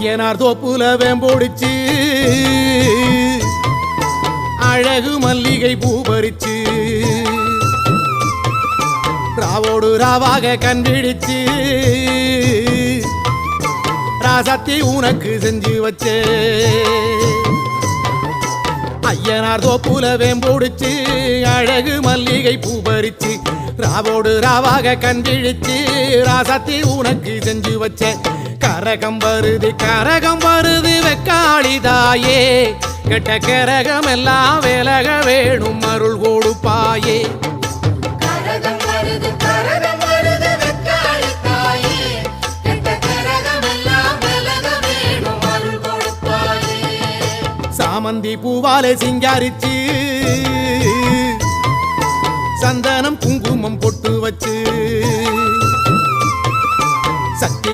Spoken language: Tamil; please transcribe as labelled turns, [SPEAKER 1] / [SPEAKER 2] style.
[SPEAKER 1] ஐயனார் தோப்புல வேம்போடிச்சு அழகு மல்லிகை பூ பறிச்சு ராவோடு ராவாக கண்டிடிச்சு ராசாத்தி உனக்கு செஞ்சு வச்சே ஐயனார் தோப்புல வேம்போடிச்சு அழகு மல்லிகை பூ பறிச்சு ராவோடு ராவாக கண்டிடிச்சு ராசாத்தி உனக்கு செஞ்சு வச்சே கரகம் வருது வெக்காளிதாயே கெட்ட கரகம் எல்லாம் விலக வேணும் அருள் கொடுப்பாயே சாமந்தி பூவாலே சிங்காரிச்சு சந்தனம் குங்குமம் பொட்டு வச்சு சக்தி